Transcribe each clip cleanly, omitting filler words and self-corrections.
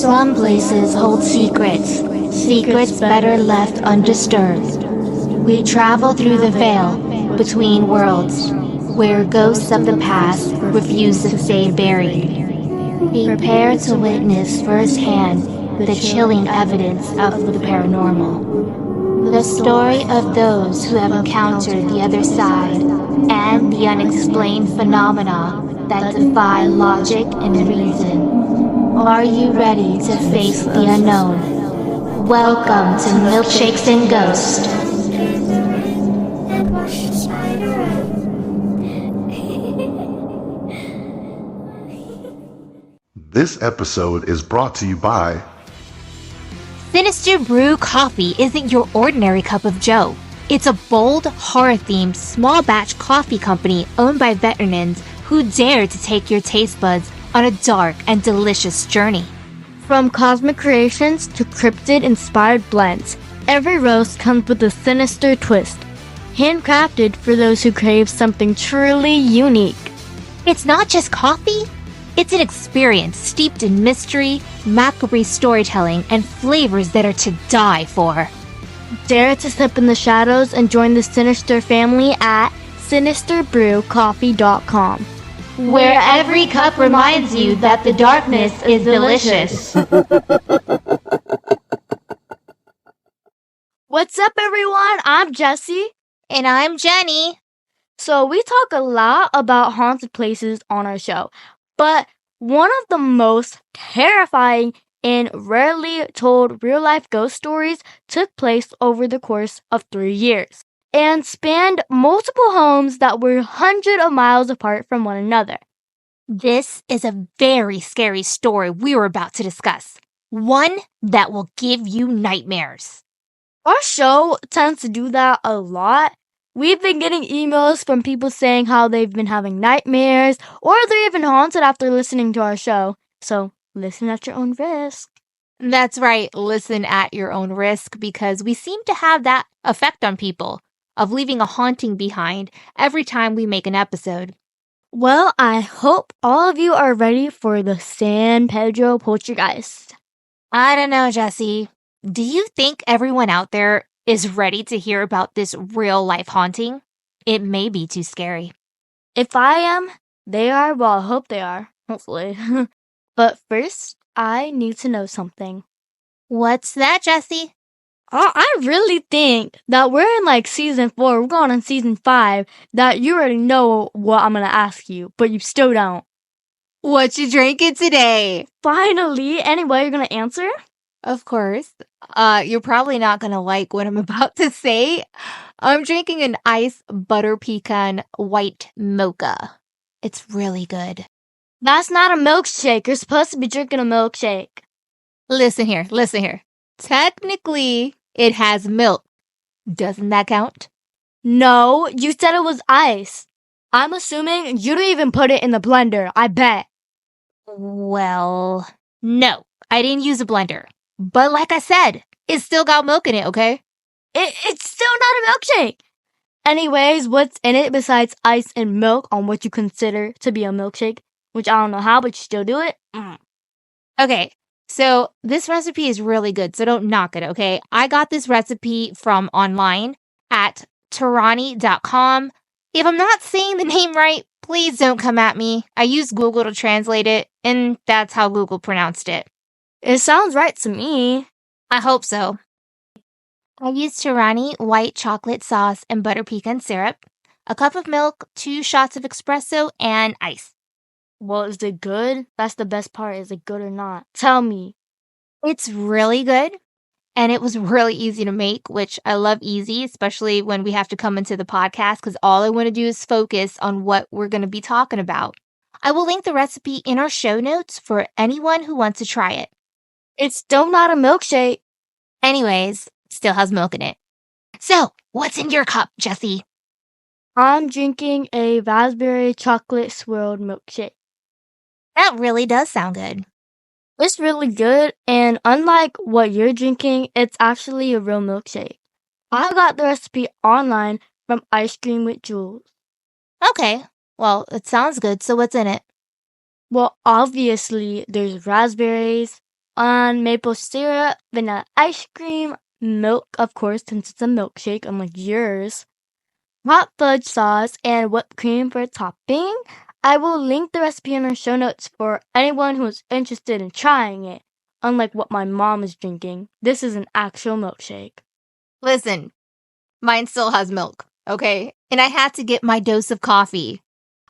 Some places hold secrets, secrets better left undisturbed. We travel through the veil between worlds, where ghosts of the past refuse to stay buried. Prepare to witness firsthand the chilling evidence of the paranormal. The story of those who have encountered the other side and the unexplained phenomena that defy logic and reason. Are you ready to face the unknown? Welcome to Milkshakes and Ghosts. This episode is brought to you by Sinister Brew Coffee isn't your ordinary cup of joe. It's a bold, horror-themed, small-batch coffee company owned by veterans who dare to take your taste buds on a dark and delicious journey. From cosmic creations to cryptid-inspired blends, every roast comes with a sinister twist, handcrafted for those who crave something truly unique. It's not just coffee. It's an experience steeped in mystery, macabre storytelling, and flavors that are to die for. Dare to step in the shadows and join the Sinister family at sinisterbrewcoffee.com, where every cup reminds you that the darkness is delicious. What's up, everyone? I'm Jesse. And I'm Jenny. So we talk a lot about haunted places on our show, but one of the most terrifying and rarely told real-life ghost stories took place over the course of 3 years and spanned multiple homes that were hundreds of miles apart from one another. This is a very scary story we were about to discuss. One that will give you nightmares. Our show tends to do that a lot. We've been getting emails from people saying how they've been having nightmares or they're even haunted after listening to our show. So listen at your own risk. That's right, listen at your own risk, because we seem to have that effect on people of leaving a haunting behind every time we make an episode. Well, I hope all of you are ready for the San Pedro Poltergeist. I don't know, Jesse. Do you think everyone out there is ready to hear about this real-life haunting? It may be too scary. If I am, they are. Well, I hope they are. Hopefully. But first, I need to know something. What's that, Jesse? I really think that we're in season 4, we're going on season 5, that you already know what I'm going to ask you, but you still don't. What you drinking today? Finally! Anyway, you're going to answer? Of course. You're probably not going to like what I'm about to say. I'm drinking an iced butter pecan white mocha. It's really good. That's not a milkshake. You're supposed to be drinking a milkshake. Listen here. Technically, it has milk. Doesn't that count? No, you said it was ice. I'm assuming you didn't even put it in the blender, I bet. Well, no, I didn't use a blender. But like I said, it's still got milk in it, okay? It's still not a milkshake. Anyways, what's in it besides ice and milk on what you consider to be a milkshake? Which I don't know how, but you still do it? Okay, so this recipe is really good, so don't knock it, okay? I got this recipe from online at Tarani.com. If I'm not saying the name right, please don't come at me. I used Google to translate it, and that's how Google pronounced it. It sounds right to me. I hope so. I used Tarani white chocolate sauce and butter pecan syrup, a cup of milk, 2 shots of espresso, and ice. Well, is it good? That's the best part. Is it good or not? Tell me. It's really good, and it was really easy to make, which I love easy, especially when we have to come into the podcast, because all I want to do is focus on what we're going to be talking about. I will link the recipe in our show notes for anyone who wants to try it. It's still not a milkshake. Anyways, it still has milk in it. So, what's in your cup, Jesse? I'm drinking a raspberry chocolate swirled milkshake. That really does sound good. It's really good, and unlike what you're drinking, it's actually a real milkshake. I got the recipe online from Ice Cream with Jules. Okay, well, it sounds good, so what's in it? Well, obviously, there's raspberries, on maple syrup, vanilla ice cream, milk, of course, since it's a milkshake, unlike yours, hot fudge sauce, and whipped cream for topping. I will link the recipe in our show notes for anyone who is interested in trying it. Unlike what my mom is drinking, this is an actual milkshake. Listen, mine still has milk, okay? And I had to get my dose of coffee.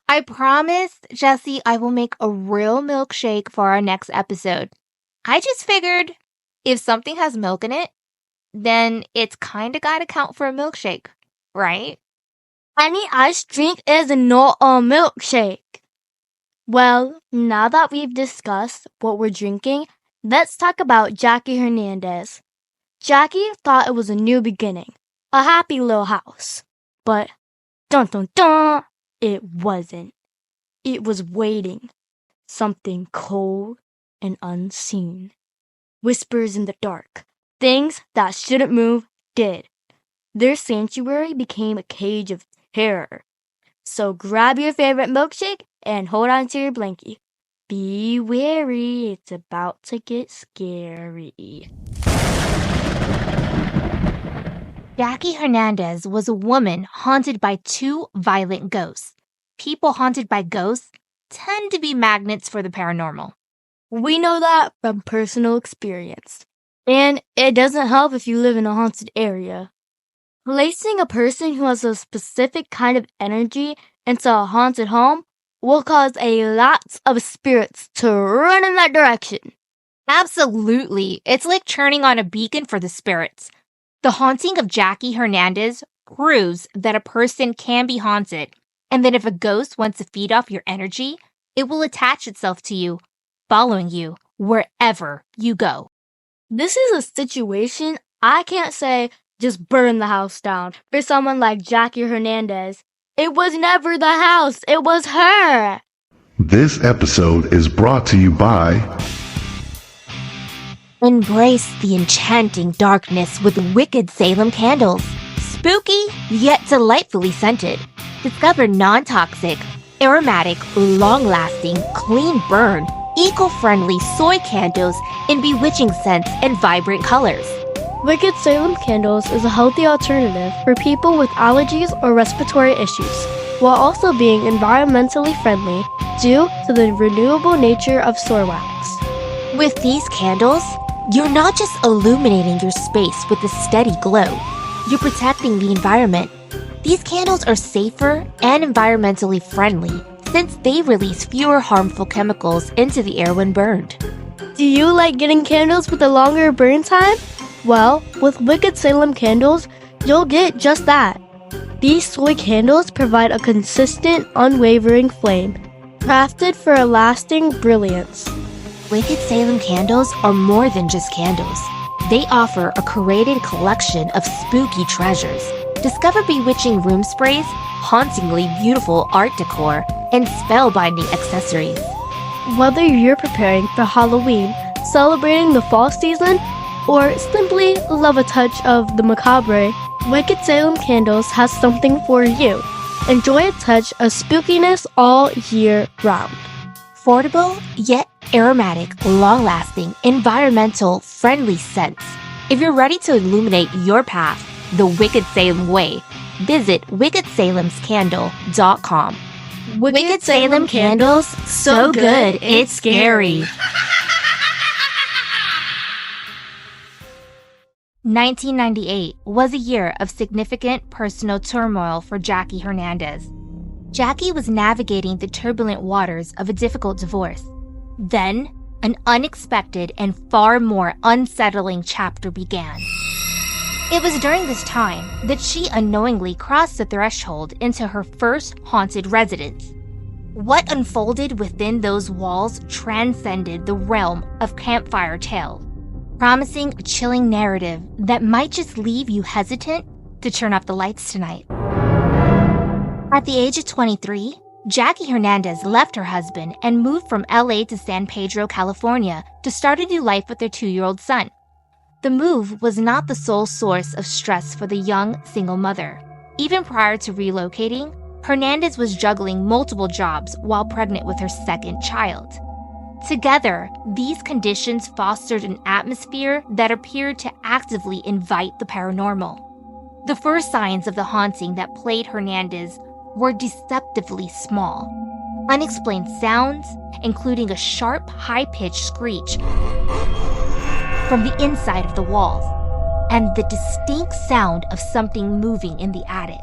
I promise, Jesse, I will make a real milkshake for our next episode. I just figured if something has milk in it, then it's kind of got to count for a milkshake, right? Any ice drink is not a milkshake. Well, now that we've discussed what we're drinking, let's talk about Jackie Hernandez. Jackie thought it was a new beginning, a happy little house. But, dun dun dun, it wasn't. It was waiting. Something cold and unseen. Whispers in the dark. Things that shouldn't move did. Their sanctuary became a cage of terror. So grab your favorite milkshake and hold on to your blankie. Be wary, it's about to get scary. Jackie Hernandez was a woman haunted by two violent ghosts. People haunted by ghosts tend to be magnets for the paranormal. We know that from personal experience. And it doesn't help if you live in a haunted area. Placing a person who has a specific kind of energy into a haunted home will cause a lot of spirits to run in that direction. Absolutely. It's like turning on a beacon for the spirits. The haunting of Jackie Hernandez proves that a person can be haunted, and that if a ghost wants to feed off your energy, it will attach itself to you, following you wherever you go. This is a situation I can't say just burn the house down for someone like Jackie Hernandez. It was never the house, it was her. This episode is brought to you by Embrace the enchanting darkness with Wicked Salem candles. Spooky, yet delightfully scented. Discover non-toxic, aromatic, long-lasting, clean burn, eco-friendly soy candles in bewitching scents and vibrant colors. Wicked Salem Candles is a healthy alternative for people with allergies or respiratory issues, while also being environmentally friendly due to the renewable nature of soy wax. With these candles, you're not just illuminating your space with a steady glow, you're protecting the environment. These candles are safer and environmentally friendly since they release fewer harmful chemicals into the air when burned. Do you like getting candles with a longer burn time? Well, with Wicked Salem Candles, you'll get just that. These soy candles provide a consistent, unwavering flame, crafted for a lasting brilliance. Wicked Salem candles are more than just candles. They offer a curated collection of spooky treasures. Discover bewitching room sprays, hauntingly beautiful art decor, and spellbinding accessories. Whether you're preparing for Halloween, celebrating the fall season, or simply love a touch of the macabre, Wicked Salem Candles has something for you. Enjoy a touch of spookiness all year round. Affordable, yet aromatic, long-lasting, environmental, friendly scents. If you're ready to illuminate your path the Wicked Salem way, visit wickedsalemscandle.com. Wicked Salem Candles, so good it's scary. 1998 was a year of significant personal turmoil for Jackie Hernandez. Jackie was navigating the turbulent waters of a difficult divorce. Then, an unexpected and far more unsettling chapter began. It was during this time that she unknowingly crossed the threshold into her first haunted residence. What unfolded within those walls transcended the realm of campfire tale, promising a chilling narrative that might just leave you hesitant to turn off the lights tonight. At the age of 23, Jackie Hernandez left her husband and moved from LA to San Pedro, California to start a new life with their 2-year-old son. The move was not the sole source of stress for the young single mother. Even prior to relocating, Hernandez was juggling multiple jobs while pregnant with her second child. Together, these conditions fostered an atmosphere that appeared to actively invite the paranormal. The first signs of the haunting that plagued Hernandez were deceptively small. Unexplained sounds, including a sharp, high-pitched screech from the inside of the walls, and the distinct sound of something moving in the attic.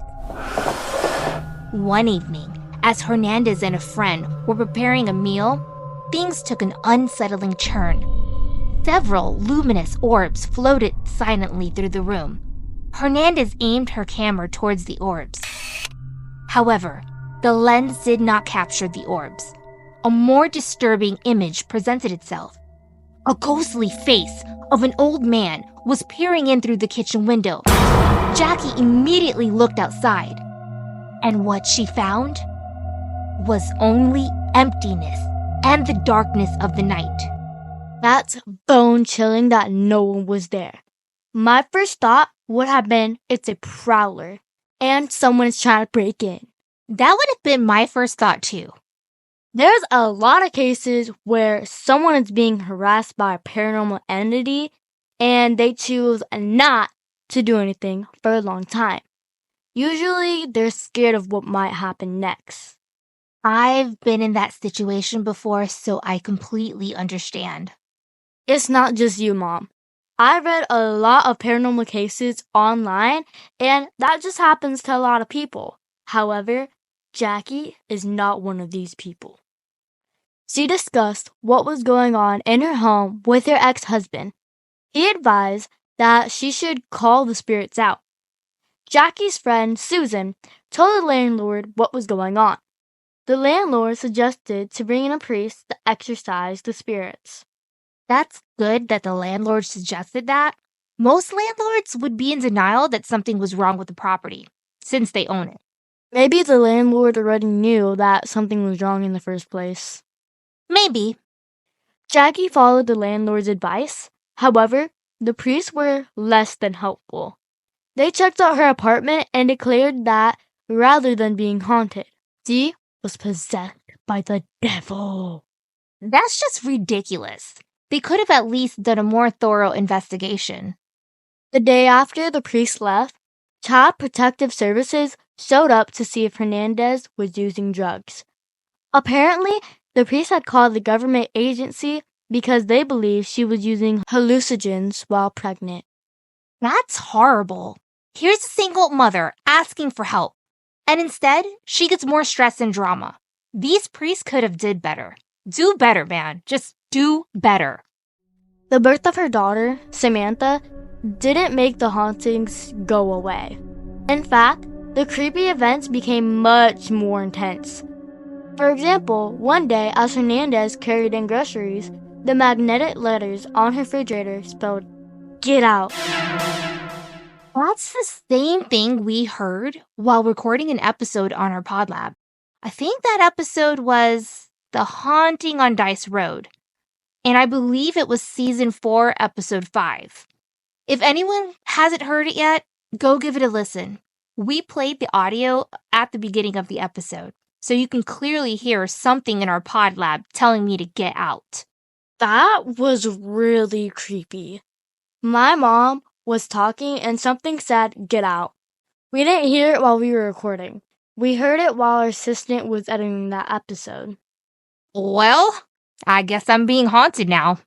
One evening, as Hernandez and a friend were preparing a meal, things took an unsettling turn. Several luminous orbs floated silently through the room. Hernandez aimed her camera towards the orbs. However, the lens did not capture the orbs. A more disturbing image presented itself. A ghostly face of an old man was peering in through the kitchen window. Jackie immediately looked outside, and what she found was only emptiness and the darkness of the night. That's bone-chilling that no one was there. My first thought would have been it's a prowler, and someone's trying to break in. That would have been my first thought too. There's a lot of cases where someone is being harassed by a paranormal entity, and they choose not to do anything for a long time. Usually, they're scared of what might happen next. I've been in that situation before, so I completely understand. It's not just you, Mom. I read a lot of paranormal cases online, and that just happens to a lot of people. However, Jackie is not one of these people. She discussed what was going on in her home with her ex-husband. He advised that she should call the spirits out. Jackie's friend, Susan, told the landlord what was going on. The landlord suggested to bring in a priest to exorcise the spirits. That's good that the landlord suggested that. Most landlords would be in denial that something was wrong with the property, since they own it. Maybe the landlord already knew that something was wrong in the first place. Maybe. Jackie followed the landlord's advice. However, the priests were less than helpful. They checked out her apartment and declared that, rather than being haunted, she was possessed by the devil. That's just ridiculous. They could have at least done a more thorough investigation. The day after the priest left, Child Protective Services showed up to see if Hernandez was using drugs. Apparently, the priest had called the government agency because they believed she was using hallucinogens while pregnant. That's horrible. Here's a single mother asking for help, and instead, she gets more stress and drama. These priests could have did better. Do better, man. Just do better. The birth of her daughter, Samantha, didn't make the hauntings go away. In fact, the creepy events became much more intense. For example, one day as Hernandez carried in groceries, the magnetic letters on her refrigerator spelled, "Get out." That's the same thing we heard while recording an episode on our pod lab. I think that episode was The Haunting on Dice Road, and I believe it was season 4, episode 5. If anyone hasn't heard it yet, go give it a listen. We played the audio at the beginning of the episode, so you can clearly hear something in our pod lab telling me to get out. That was really creepy. My mom was talking and something said, "Get out." We didn't hear it while we were recording. We heard it while our assistant was editing that episode. Well, I guess I'm being haunted now.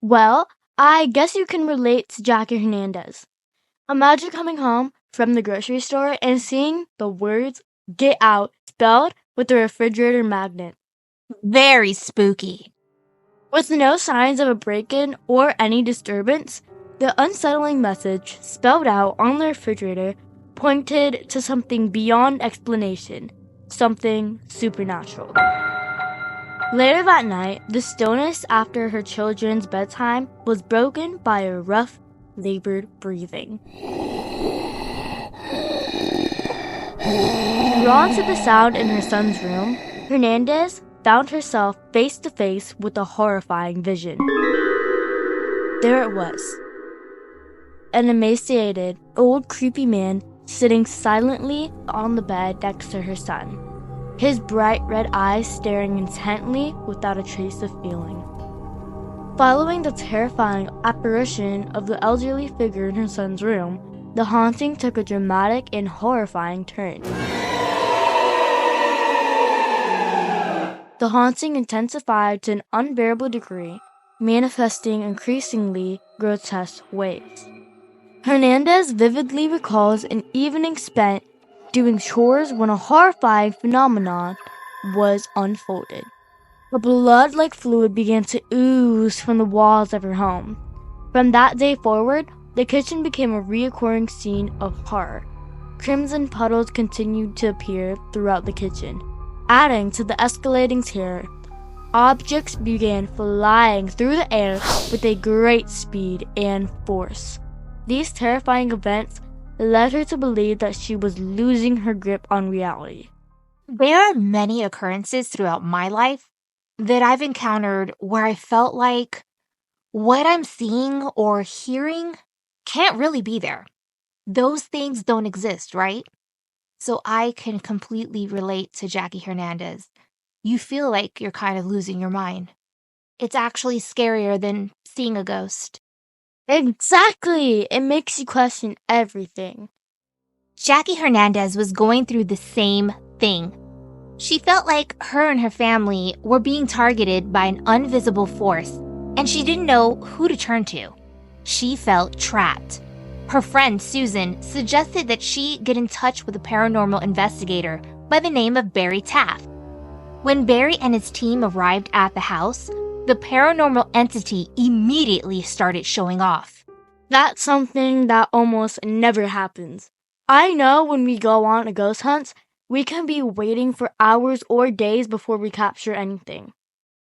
Well, I guess you can relate to Jackie Hernandez. Imagine coming home from the grocery store and seeing the words "Get out" spelled with a refrigerator magnet. Very spooky. With no signs of a break-in or any disturbance, the unsettling message spelled out on the refrigerator pointed to something beyond explanation, something supernatural. Later that night, the stillness after her children's bedtime was broken by a rough, labored breathing. Drawn to the sound in her son's room, Hernandez found herself face to face with a horrifying vision. There it was. An emaciated, old creepy man sitting silently on the bed next to her son. his bright red eyes staring intently without a trace of feeling. Following the terrifying apparition of the elderly figure in her son's room, the haunting took a dramatic and horrifying turn. The haunting intensified to an unbearable degree, manifesting increasingly grotesque ways. Hernandez vividly recalls an evening spent doing chores when a horrifying phenomenon was unfolded. A blood-like fluid began to ooze from the walls of her home. From that day forward, the kitchen became a recurring scene of horror. Crimson puddles continued to appear throughout the kitchen, adding to the escalating terror. Objects began flying through the air with a great speed and force. These terrifying events led her to believe that she was losing her grip on reality. There are many occurrences throughout my life that I've encountered where I felt like what I'm seeing or hearing can't really be there. Those things don't exist, right? So I can completely relate to Jackie Hernandez. You feel like you're kind of losing your mind. It's actually scarier than seeing a ghost. Exactly! It makes you question everything. Jackie Hernandez was going through the same thing. She felt like her and her family were being targeted by an invisible force, and she didn't know who to turn to. She felt trapped. Her friend, Susan, suggested that she get in touch with a paranormal investigator by the name of Barry Taff. When Barry and his team arrived at the house, the paranormal entity immediately started showing off. That's something that almost never happens. I know when we go on a ghost hunt, we can be waiting for hours or days before we capture anything.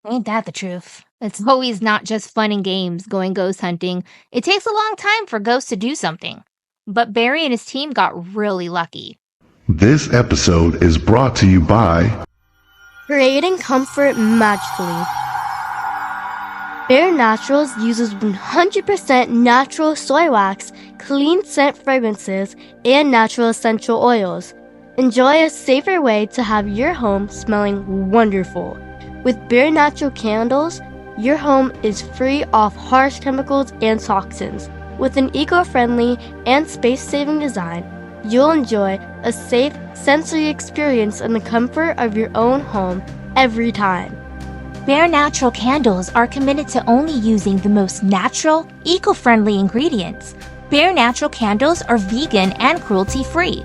Ain't that the truth? It's always not just fun and games going ghost hunting. It takes a long time for ghosts to do something. But Barry and his team got really lucky. This episode is brought to you by Creating comfort magically. Bare Naturals uses 100% natural soy wax, clean scent fragrances, and natural essential oils. Enjoy a safer way to have your home smelling wonderful. With Bare Natural candles, your home is free of harsh chemicals and toxins. With an eco-friendly and space-saving design, you'll enjoy a safe, sensory experience in the comfort of your own home every time. Bare Natural candles are committed to only using the most natural, eco-friendly ingredients. Bare Natural candles are vegan and cruelty-free.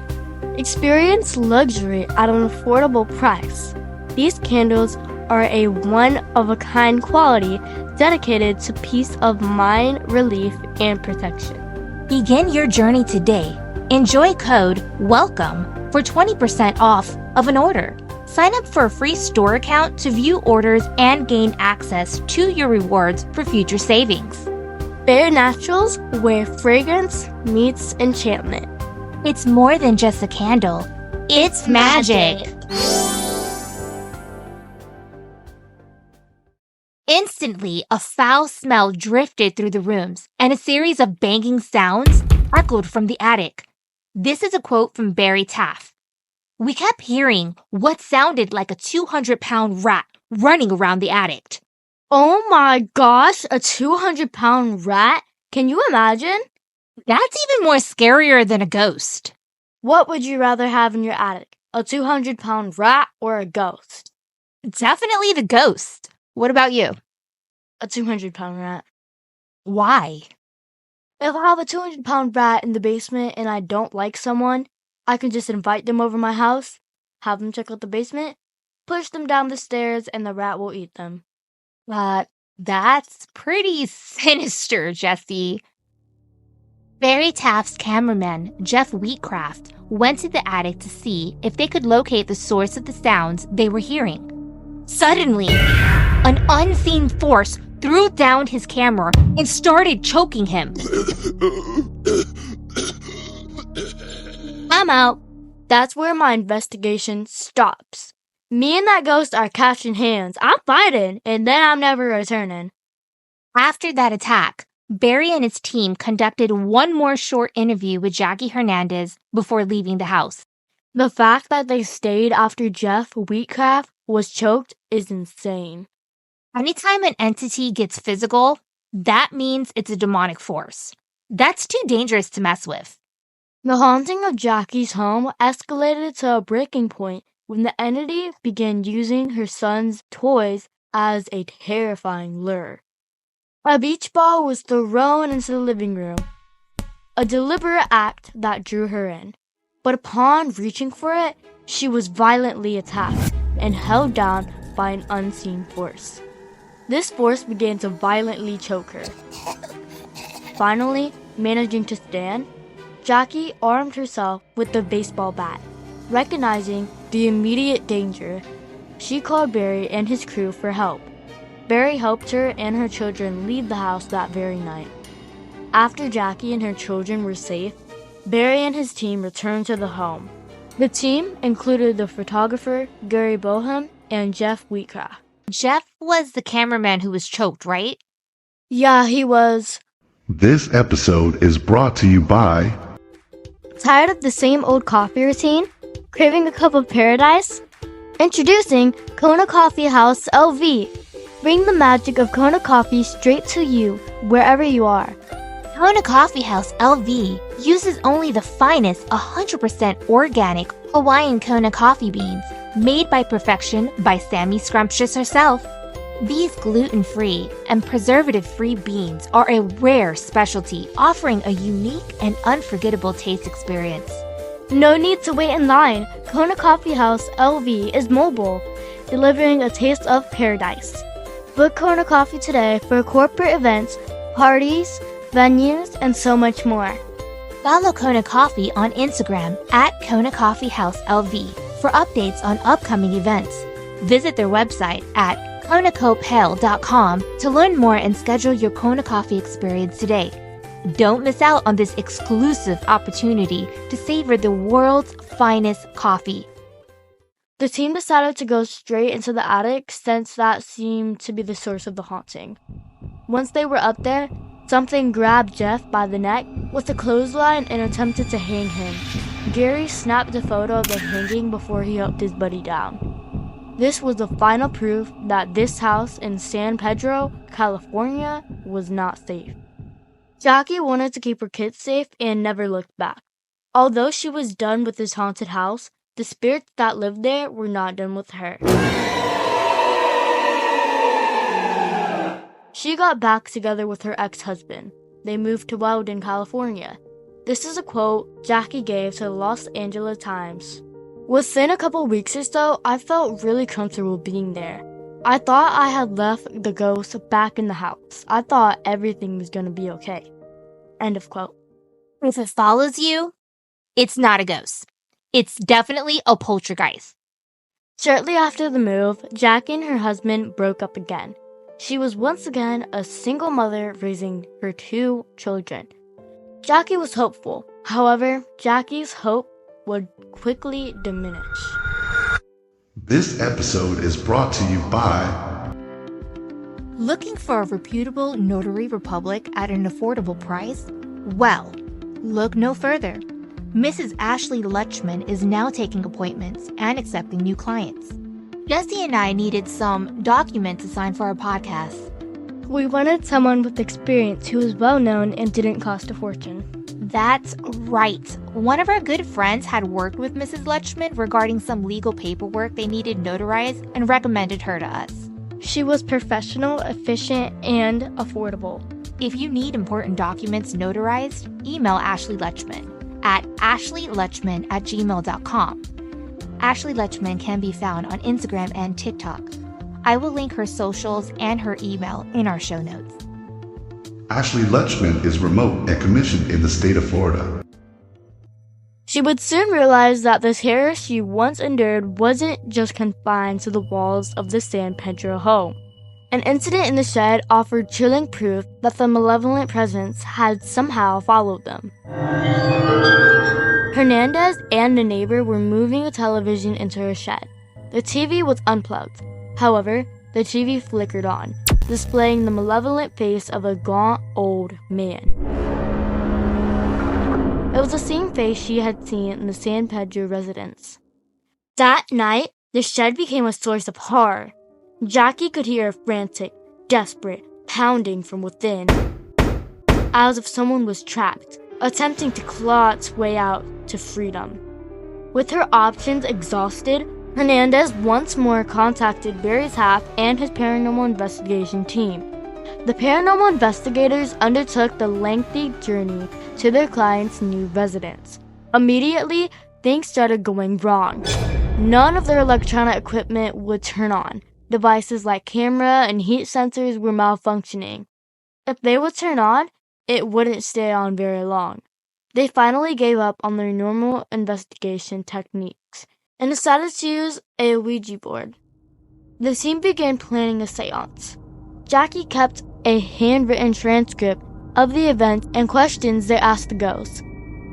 Experience luxury at an affordable price. These candles are a one-of-a-kind quality dedicated to peace of mind, relief, and protection. Begin your journey today. Enjoy code WELCOME for 20% off of an order. Sign up for a free store account to view orders and gain access to your rewards for future savings. Bare Naturals, where fragrance meets enchantment. It's more than just a candle. It's magic. Instantly, a foul smell drifted through the rooms, and a series of banging sounds echoed from the attic. This is a quote from Barry Taff. We kept hearing what sounded like a 200-pound rat running around the attic. Oh my gosh, a 200-pound rat? Can you imagine? That's even more scarier than a ghost. What would you rather have in your attic? A 200-pound rat or a ghost? Definitely the ghost. What about you? A 200-pound rat. Why? If I have a 200-pound rat in the basement and I don't like someone, I can just invite them over my house, have them check out the basement, push them down the stairs, and the rat will eat them. That's pretty sinister, Jesse. Barry Taff's cameraman, Jeff Wheatcraft, went to the attic to see if they could locate the source of the sounds they were hearing. Suddenly, an unseen force threw down his camera and started choking him. I'm out. That's where my investigation stops. Me and that ghost are catching hands. I'm fighting, and then I'm never returning. After that attack, Barry and his team conducted one more short interview with Jackie Hernandez before leaving the house. The fact that they stayed after Jeff Wheatcraft was choked is insane. Anytime an entity gets physical, that means it's a demonic force. That's too dangerous to mess with. The haunting of Jackie's home escalated to a breaking point when the entity began using her son's toys as a terrifying lure. A beach ball was thrown into the living room, a deliberate act that drew her in. But upon reaching for it, she was violently attacked and held down by an unseen force. This force began to violently choke her. Finally, managing to stand, Jackie armed herself with the baseball bat. Recognizing the immediate danger, she called Barry and his crew for help. Barry helped her and her children leave the house that very night. After Jackie and her children were safe, Barry and his team returned to the home. The team included the photographer, Gary Bohem, and Jeff Wheatcraft. Jeff was the cameraman who was choked, right? Yeah, he was. This episode is brought to you by... Tired of the same old coffee routine? Craving a cup of paradise? Introducing Kona Coffee House LV. Bring the magic of Kona coffee straight to you, wherever you are. Kona Coffee House LV uses only the finest 100% organic Hawaiian Kona coffee beans, made by perfection by Sammy Scrumptious herself. These gluten-free and preservative-free beans are a rare specialty, offering a unique and unforgettable taste experience. No need to wait in line. Kona Coffee House LV is mobile, delivering a taste of paradise. Book Kona Coffee today for corporate events, parties, venues, and so much more. Follow Kona Coffee on Instagram at Kona Coffee House LV for updates on upcoming events. Visit their website at konacopel.com to learn more and schedule your Kona Coffee experience today. Don't miss out on this exclusive opportunity to savor the world's finest coffee. The team decided to go straight into the attic since that seemed to be the source of the haunting. Once they were up there, something grabbed Jeff by the neck with a clothesline and attempted to hang him. Gary snapped a photo of the hanging before he helped his buddy down. This was the final proof that this house in San Pedro, California, was not safe. Jackie wanted to keep her kids safe and never looked back. Although she was done with this haunted house, the spirits that lived there were not done with her. She got back together with her ex-husband. They moved to Weldon, California. This is a quote Jackie gave to the Los Angeles Times. Within a couple weeks or so, I felt really comfortable being there. I thought I had left the ghost back in the house. I thought everything was going to be okay. End of quote. If it follows you, it's not a ghost. It's definitely a poltergeist. Shortly after the move, Jackie and her husband broke up again. She was once again a single mother raising her 2 children. Jackie was hopeful. However, Jackie's hope would quickly diminish. This episode is brought to you by... Looking for a reputable notary republic at an affordable price? Well, look no further. Mrs. Ashley Lutchman is now taking appointments and accepting new clients. Jesse and I needed some documents to sign for our podcast. We wanted someone with experience who was well known and didn't cost a fortune. That's right. One of our good friends had worked with Mrs. Lutchman regarding some legal paperwork they needed notarized and recommended her to us. She was professional, efficient, and affordable. If you need important documents notarized, email Ashley Lutchman at ashleylutchman@gmail.com. Ashley Lutchman can be found on Instagram and TikTok. I will link her socials and her email in our show notes. Ashley Lutchman is remote and commissioned in the state of Florida. She would soon realize that the terror she once endured wasn't just confined to the walls of the San Pedro home. An incident in the shed offered chilling proof that the malevolent presence had somehow followed them. Hernandez and a neighbor were moving a television into her shed. The TV was unplugged. However, the TV flickered on, displaying the malevolent face of a gaunt old man. It was the same face she had seen in the San Pedro residence. That night, the shed became a source of horror. Jackie could hear a frantic, desperate pounding from within, as if someone was trapped, attempting to claw its way out to freedom. With her options exhausted, Hernandez once more contacted Barry Taff and his paranormal investigation team. The paranormal investigators undertook the lengthy journey to their client's new residence. Immediately, things started going wrong. None of their electronic equipment would turn on. Devices like camera and heat sensors were malfunctioning. If they would turn on, it wouldn't stay on very long. They finally gave up on their normal investigation techniques and decided to use a Ouija board. The team began planning a seance. Jackie kept a handwritten transcript of the event and questions they asked the ghosts.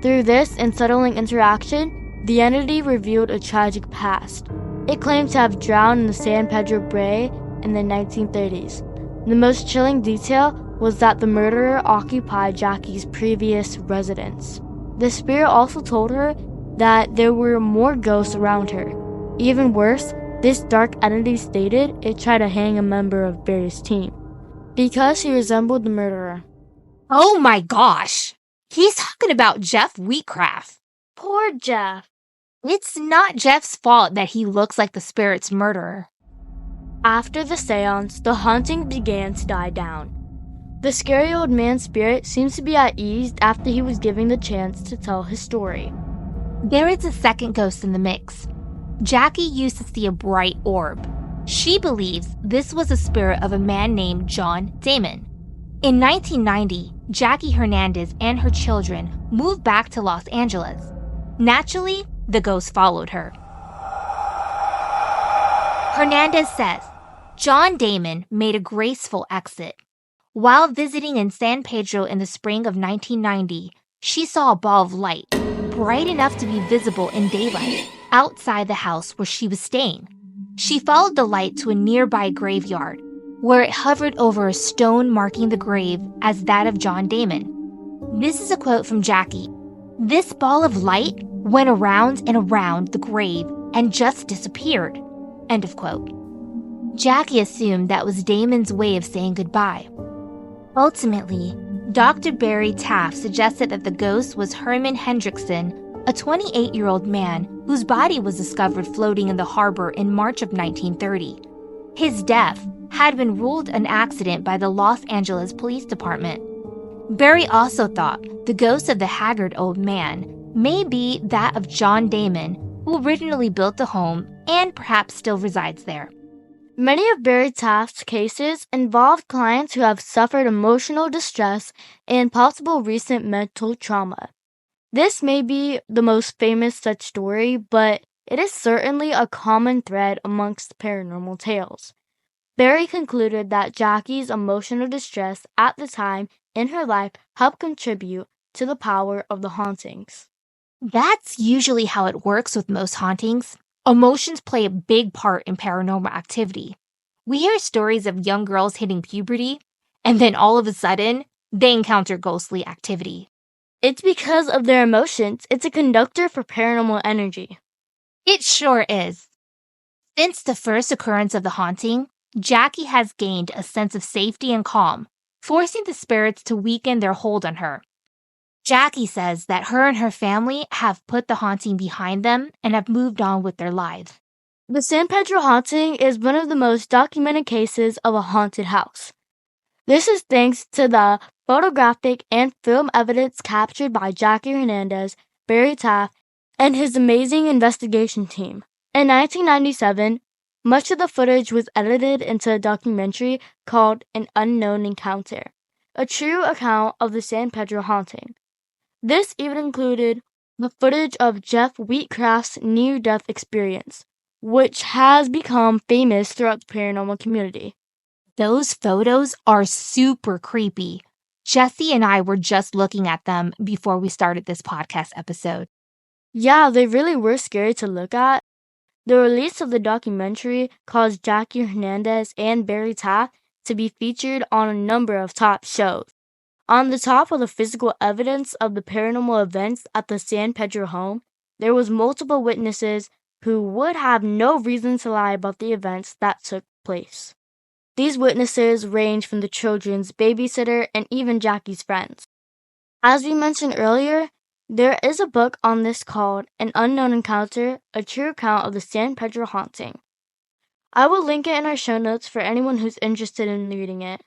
Through this unsettling interaction, the entity revealed a tragic past. It claimed to have drowned in the San Pedro Bay in the 1930s. The most chilling detail was that the murderer occupied Jackie's previous residence. The spirit also told her that there were more ghosts around her. Even worse, this dark entity stated it tried to hang a member of Barry's team because he resembled the murderer. Oh my gosh! He's talking about Jeff Wheatcraft. Poor Jeff. It's not Jeff's fault that he looks like the spirit's murderer. After the seance, the haunting began to die down. The scary old man's spirit seems to be at ease after he was given the chance to tell his story. There is a second ghost in the mix. Jackie used to see a bright orb. She believes this was the spirit of a man named John Damon. In 1990, Jackie Hernandez and her children moved back to Los Angeles. Naturally, the ghost followed her. Hernandez says, John Damon made a graceful exit. While visiting in San Pedro in the spring of 1990, she saw a ball of light, bright enough to be visible in daylight, outside the house where she was staying. She followed the light to a nearby graveyard, where it hovered over a stone marking the grave as that of John Damon. This is a quote from Jackie. This ball of light went around and around the grave and just disappeared. End of quote. Jackie assumed that was Damon's way of saying goodbye. Ultimately, Dr. Barry Taff suggested that the ghost was Herman Hendrickson, a 28-year-old man whose body was discovered floating in the harbor in March of 1930. His death had been ruled an accident by the Los Angeles Police Department. Barry also thought the ghost of the haggard old man may be that of John Damon, who originally built the home and perhaps still resides there. Many of Barry Taff's cases involved clients who have suffered emotional distress and possible recent mental trauma. This may be the most famous such story, but it is certainly a common thread amongst paranormal tales. Barry concluded that Jackie's emotional distress at the time in her life helped contribute to the power of the hauntings. That's usually how it works with most hauntings. Emotions play a big part in paranormal activity. We hear stories of young girls hitting puberty, and then all of a sudden, they encounter ghostly activity. It's because of their emotions. It's a conductor for paranormal energy. It sure is. Since the first occurrence of the haunting, Jackie has gained a sense of safety and calm, forcing the spirits to weaken their hold on her. Jackie says that her and her family have put the haunting behind them and have moved on with their lives. The San Pedro haunting is one of the most documented cases of a haunted house. This is thanks to the photographic and film evidence captured by Jackie Hernandez, Barry Taff, and his amazing investigation team. In 1997, much of the footage was edited into a documentary called An Unknown Encounter, a true account of the San Pedro haunting. This even included the footage of Jeff Wheatcraft's near-death experience, which has become famous throughout the paranormal community. Those photos are super creepy. Jesse and I were just looking at them before we started this podcast episode. Yeah, they really were scary to look at. The release of the documentary caused Jackie Hernandez and Barry Taff to be featured on a number of top shows. On the top of the physical evidence of the paranormal events at the San Pedro home, there was multiple witnesses who would have no reason to lie about the events that took place. These witnesses range from the children's babysitter and even Jackie's friends. As we mentioned earlier, there is a book on this called An Unknown Encounter, a true account of the San Pedro haunting. I will link it in our show notes for anyone who's interested in reading it.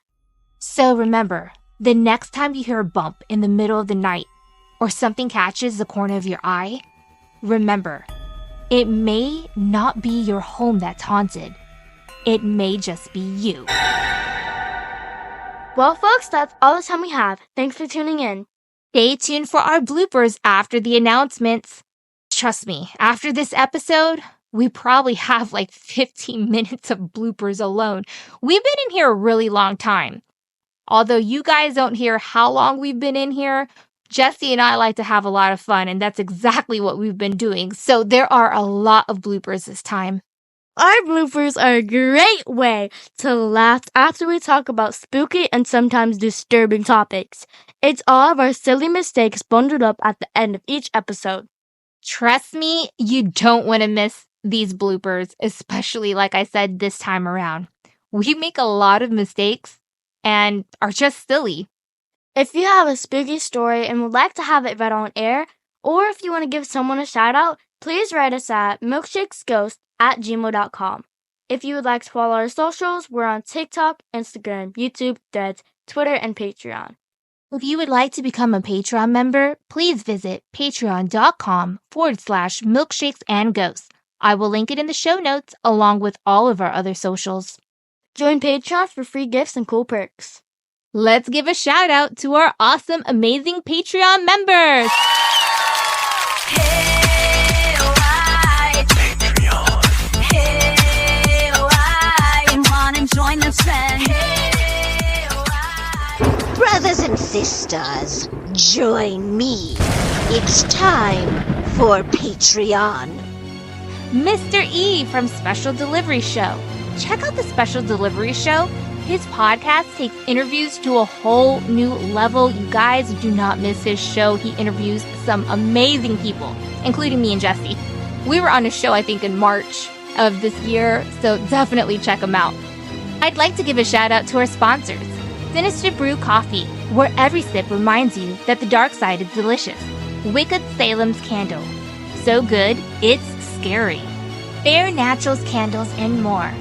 So remember, the next time you hear a bump in the middle of the night or something catches the corner of your eye, remember, it may not be your home that's haunted. It may just be you. Well, folks, that's all the time we have. Thanks for tuning in. Stay tuned for our bloopers after the announcements. Trust me, after this episode, we probably have like 15 minutes of bloopers alone. We've been in here a really long time. Although you guys don't hear how long we've been in here, Jesse and I like to have a lot of fun, and that's exactly what we've been doing. So there are a lot of bloopers this time. Our bloopers are a great way to laugh after we talk about spooky and sometimes disturbing topics. It's all of our silly mistakes bundled up at the end of each episode. Trust me, you don't want to miss these bloopers, especially like I said this time around. We make a lot of mistakes and are just silly. If you have a spooky story and would like to have it read on air, or if you want to give someone a shout out, please write us at milkshakesghost@gmail.com. If you would like to follow our socials, we're on TikTok, Instagram, YouTube, Threads, Twitter, and Patreon. If you would like to become a Patreon member, please visit patreon.com/milkshakesandghosts. I will link it in the show notes along with all of our other socials. Join Patreon for free gifts and cool perks. Let's give a shout out to our awesome, amazing Patreon members. Hey, alright. Patreon. Hey, alright. You wanna join the trend? Hey, alright. Brothers and sisters, join me. It's time for Patreon. Mr.E from Special Delivery Show. Check out the Special Delivery Show. His podcast takes interviews to a whole new level. You guys do not miss his show. He interviews some amazing people, including me and Jesse. We were on his show, I think, in March of this year, so definitely check him out. I'd like to give a shout out to our sponsors. Sinister Brew Coffee, where every sip reminds you that the dark side is delicious. Wicked Salem's Candle, so good, it's scary. Bare Naturals Candles and more.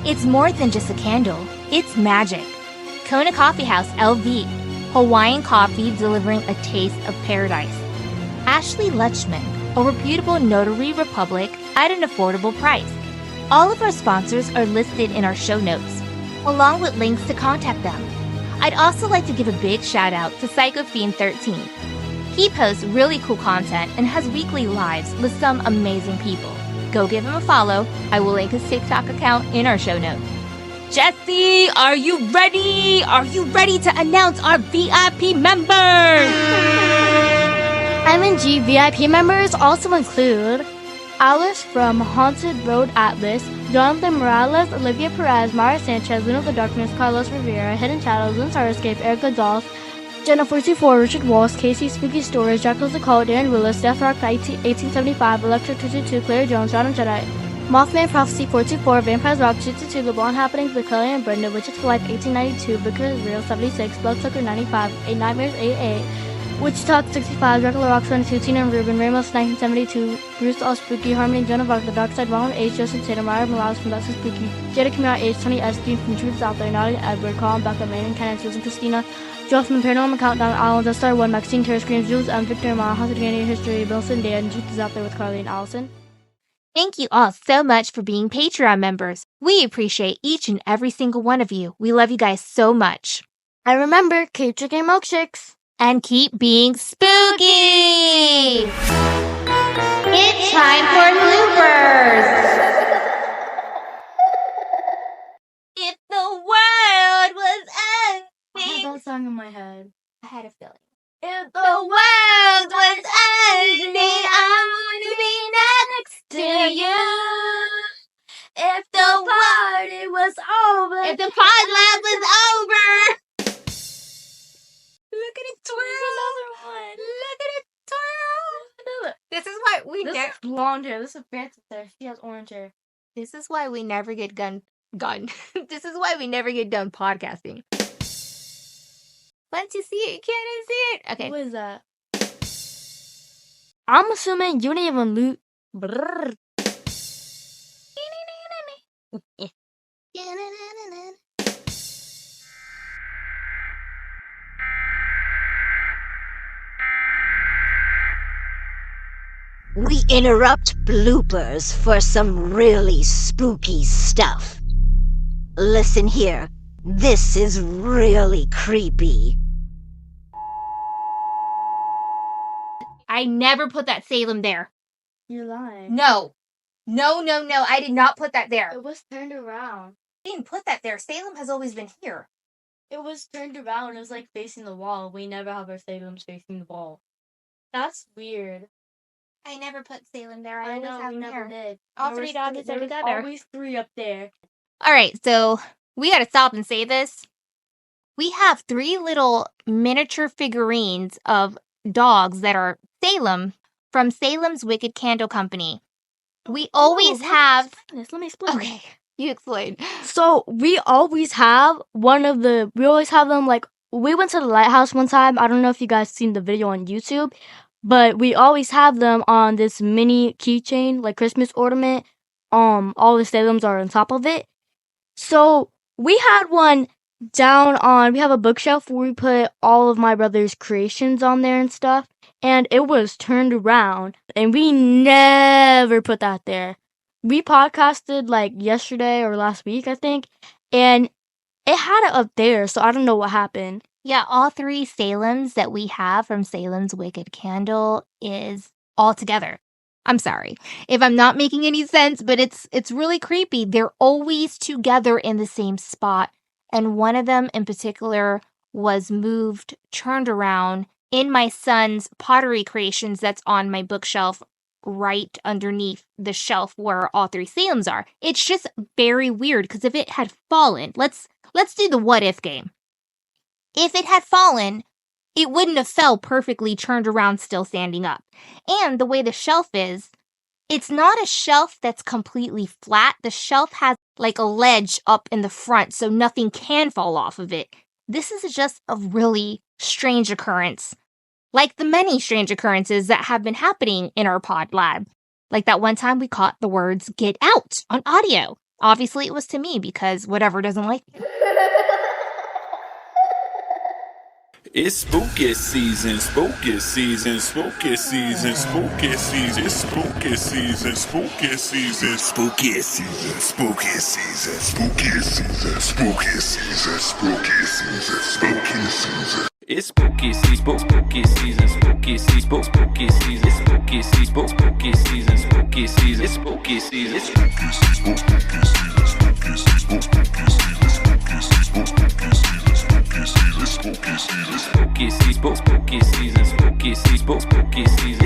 It's more than just a candle, it's magic. Kona Coffee House LV, Hawaiian coffee delivering a taste of paradise. Ashley Lutchman, a reputable notary republic at an affordable price. All of our sponsors are listed in our show notes, along with links to contact them. I'd also like to give a big shout out to PsychoFiend13. He posts really cool content and has weekly lives with some amazing people. Go give him a follow. I will link his TikTok account in our show notes. Jesse, are you ready? Are you ready to announce our VIP members? MNG VIP members also include Alice from Haunted Road Atlas, Jonathan Morales, Olivia Perez, Mara Sanchez, Luna of the Darkness, Carlos Rivera, Hidden Shadows, Lynn Starscape, Erica Dolph, Jenna 44, Richard Walsh, Casey Spooky Stories, Jackals the Call, Darren Willis, Death Rock 1875, Electric 222, Claire Jones, John Jedi, Mothman Prophecy 424, Vampires Rock 222, The Blonde Happenings with Kelly and Brenda, Witches for Life 1892, Vicar is Real 76, Bloodsucker 95, 8 Nightmares 88, Witch Talk 65, Dracula Rock 22, Tina and Ruben, Ramos 1972, Bruce All Spooky, Harmony, Joan of Arc, The Dark Side, Ronald H, Joseph Tatum, Myra Morales from That's So Spooky, Jada Camara H, Tony Espy from Truth's Out There, Nadia Edward, Colin Becca, Maiden, Ken, Susan Christina, Joe from Paranormal Countdown, Alan, Death Star 1, Maxine, Terror Screams, Jules M, Victor Ma, Haunted Candy History, Wilson, Dan, Truth is Out There with Carly and Allison. Thank you all so much for being Patreon members. We appreciate each and every single one of you. We love you guys so much. And remember, keep drinking milkshakes. And keep being spooky! It's time for bloopers! If the world was ending... I had that song in my head. I had a feeling. If The world was ending, I want to be next to you. If the party was over. If the pod lab was over. blonde hair. This is Francis there. She has orange hair. This is why we never get gun. This is why we never get done podcasting. Once you see it, you can't unsee it. Okay. What is that? I'm assuming you didn't even loot. Brrr. We interrupt bloopers for some really spooky stuff. Listen here, this is really creepy. I never put that Salem there. You're lying. No. No. I did not put that there. It was turned around. I didn't put that there. Salem has always been here. It was turned around. It was like facing the wall. We never have our Salems facing the wall. That's weird. I never put Salem there. I always know, have we them never here. did. All There three was dogs there are was together. always 3 up there. All right, so we got to stop and say this. We have 3 little miniature figurines of dogs that are Salem from Salem's Wicked Candle Company. We always have... Let me explain. Okay, you explain. So we always have we always have them like, we went to the lighthouse one time. I don't know if you guys seen the video on YouTube, but we always have them on this mini keychain, like Christmas ornament. All the Salems are on top of it. So we had one we have a bookshelf where we put all of my brother's creations on there and stuff. And it was turned around. And we never put that there. We podcasted like yesterday or last week, I think. And it had it up there, so I don't know what happened. Yeah, all 3 Salems that we have from Salem's Wicked Candle is all together. I'm sorry if I'm not making any sense, but it's really creepy. They're always together in the same spot. And one of them in particular was moved, turned around in my son's pottery creations that's on my bookshelf right underneath the shelf where all 3 Salems are. It's just very weird because if it had fallen, let's do the what if game. If it had fallen, it wouldn't have fell perfectly turned around still standing up. And the way the shelf is, it's not a shelf that's completely flat. The shelf has like a ledge up in the front so nothing can fall off of it. This is just a really strange occurrence. Like the many strange occurrences that have been happening in our pod lab. Like that one time we caught the words "get out" on audio. Obviously it was to me because whatever doesn't like me. It's spooky season, spooky season, spooky season, spooky season, spooky season, spooky season, spooky season, spooky season, spooky season, spooky season, spooky season, spooky season. It's spooky season, spooky season, spooky season, spooky season, spooky season, spooky season, spooky season, it's spooky season, it's spooky season, spooky season, spooky season, spooky season, spooky season, spooky season, spooky season, spooky season, spooky season, spooky season, spooky season, spooky season, spooky season.